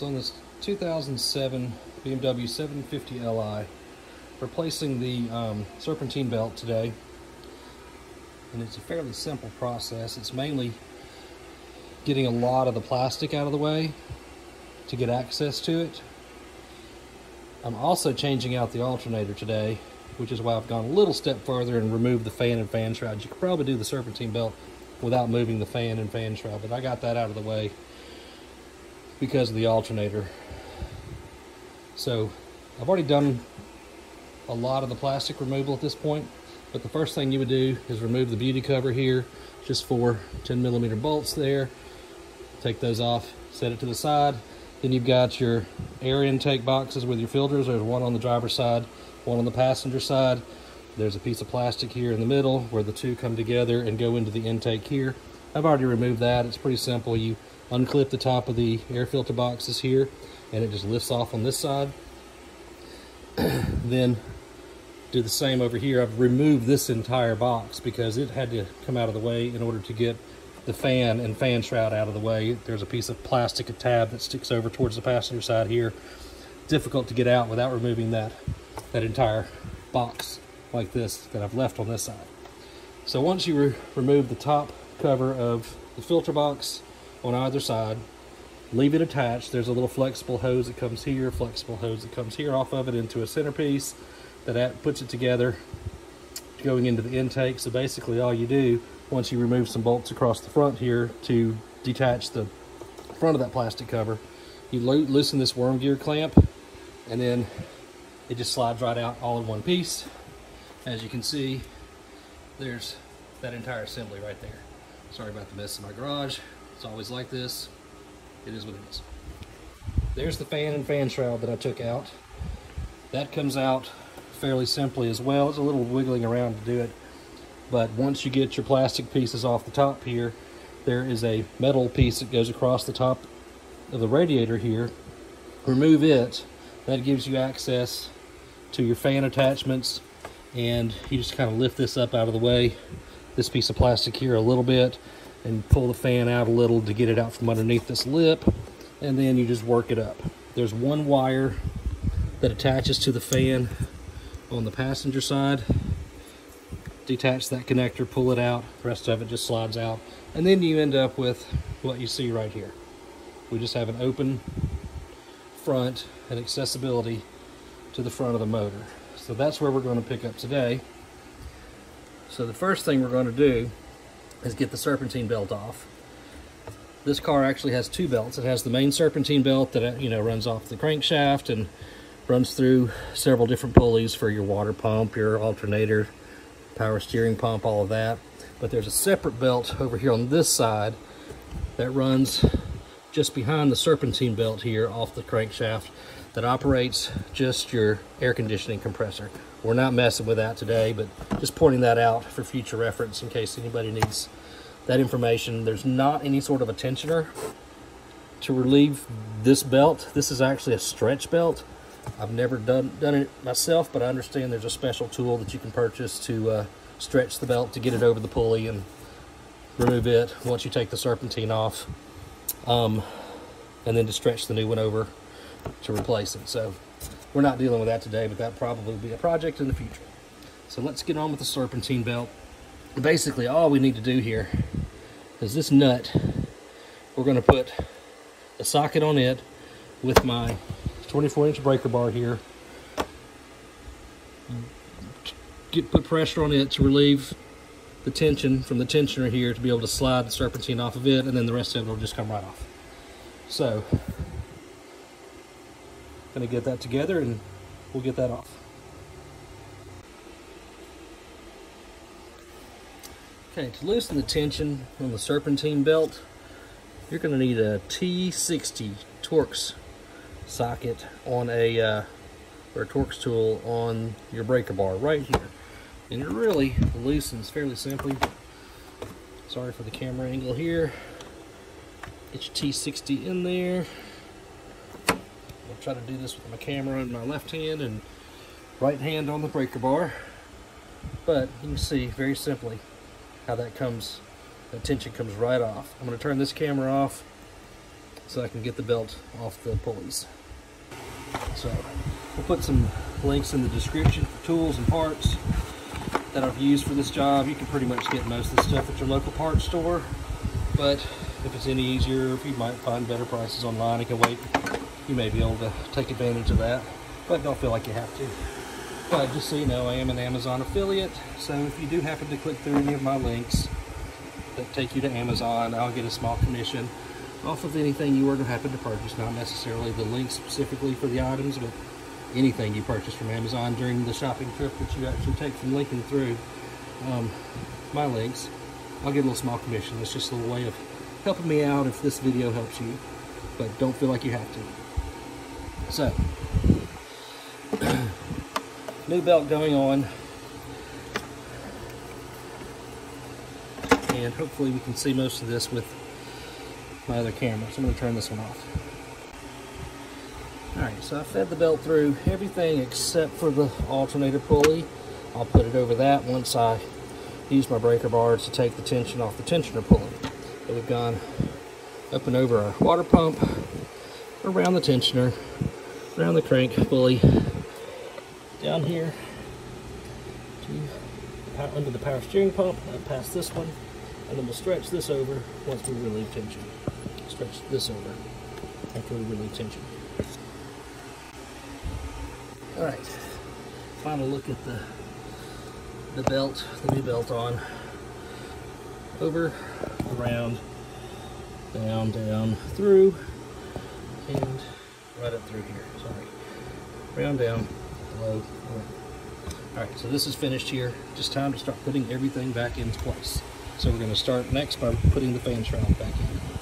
So on this 2007 BMW 750Li, replacing the serpentine belt today, and it's a fairly simple process. It's mainly getting a lot of the plastic out of the way to get access to it. I'm also changing out the alternator today, which is why I've gone a little step further and removed the fan and fan shroud. You could probably do the serpentine belt without moving the fan and fan shroud, but I got that out of the way because of the alternator. So I've already done a lot of the plastic removal at this point, but the first thing you would do is remove the beauty cover here, just 4 10mm bolts there. Take those off, set it to the side. Then you've got your air intake boxes with your filters. There's one on the driver's side, one on the passenger side. There's a piece of plastic here in the middle where the two come together and go into the intake here. I've already removed that. It's pretty simple. You unclip the top of the air filter boxes here and it just lifts off on this side. Then do the same over here. I've removed this entire box because it had to come out of the way in order to get the fan and fan shroud out of the way. There's a piece of plastic, a tab that sticks over towards the passenger side here. Difficult to get out without removing that entire box like this that I've left on this side. So once you remove the top cover of the filter box on either side, leave it attached. There's a little flexible hose that comes here, flexible hose that comes here off of it into a centerpiece that puts it together going into the intake. So basically all you do, once you remove some bolts across the front here to detach the front of that plastic cover, you loosen this worm gear clamp and then it just slides right out all in one piece. As you can see, there's that entire assembly right there. Sorry about the mess in my garage. It's always like this. It is what it is. There's the fan and fan shroud that I took out. That comes out fairly simply as well. It's a little wiggling around to do it. But once you get your plastic pieces off the top here, there is a metal piece that goes across the top of the radiator here. Remove it. That gives you access to your fan attachments, and you just kind of lift this up out of the way, this piece of plastic here a little bit, and pull the fan out a little to get it out from underneath this lip, and then you just work it up. There's one wire that attaches to the fan on the passenger side. Detach that connector, pull it out, the rest of it just slides out, and then you end up with what you see right here. We just have an open front and accessibility to the front of the motor. So that's where we're going to pick up today. So the first thing we're going to do is get the serpentine belt off. This car actually has two belts. It has the main serpentine belt that runs off the crankshaft and runs through several different pulleys for your water pump, your alternator, power steering pump, all of that. But there's a separate belt over here on this side that runs just behind the serpentine belt here off the crankshaft that operates just your air conditioning compressor. We're not messing with that today, but just pointing that out for future reference in case anybody needs that information. There's not any sort of a tensioner to relieve this belt. This is actually a stretch belt. I've never done it myself, but I understand there's a special tool that you can purchase to stretch the belt to get it over the pulley and remove it once you take the serpentine off, and then to stretch the new one over to replace it. So we're not dealing with that today, but that probably will be a project in the future. So let's get on with the serpentine belt. Basically all we need to do here is this nut. We're going to put a socket on it with my 24-inch breaker bar here. Put pressure on it to relieve the tension from the tensioner here to be able to slide the serpentine off of it, and then the rest of it will just come right off. So going to get that together and we'll get that off. Okay, to loosen the tension on the serpentine belt, you're going to need a T60 Torx socket on or a Torx tool on your breaker bar right here. And it really loosens fairly simply. Sorry for the camera angle here. Get your T60 in there. I'll try to do this with my camera in my left hand and right hand on the breaker bar. But you can see very simply how that tension comes right off. I'm going to turn this camera off so I can get the belt off the pulleys. So we'll put some links in the description for tools and parts that I've used for this job. You can pretty much get most of the stuff at your local parts store, but if it's any easier, if you might find better prices online and can wait, you may be able to take advantage of that, but don't feel like you have to. But just so you know, I am an Amazon affiliate, so if you do happen to click through any of my links that take you to Amazon, I'll get a small commission off of anything you were to happen to purchase, not necessarily the link specifically for the items, but anything you purchase from Amazon during the shopping trip that you actually take from linking through my links. I'll get a little small commission. It's just a little way of helping me out if this video helps you, but don't feel like you have to. So, new belt going on, and hopefully we can see most of this with my other camera, so I'm going to turn this one off. Alright, so I fed the belt through everything except for the alternator pulley. I'll put it over that once I use my breaker bars to take the tension off the tensioner pulley. So we've gone up and over our water pump, around the tensioner, around the crank pulley, down here to under the power steering pump, and past this one, and then we'll stretch this over once we relieve tension. Stretch this over after we relieve tension. Alright, final look at the belt, the new belt on. Over, around, down, down, through, and right up through here. Sorry. Round, down, below, around. Alright, so this is finished here. Just time to start putting everything back into place. So we're going to start next by putting the fan shroud back in.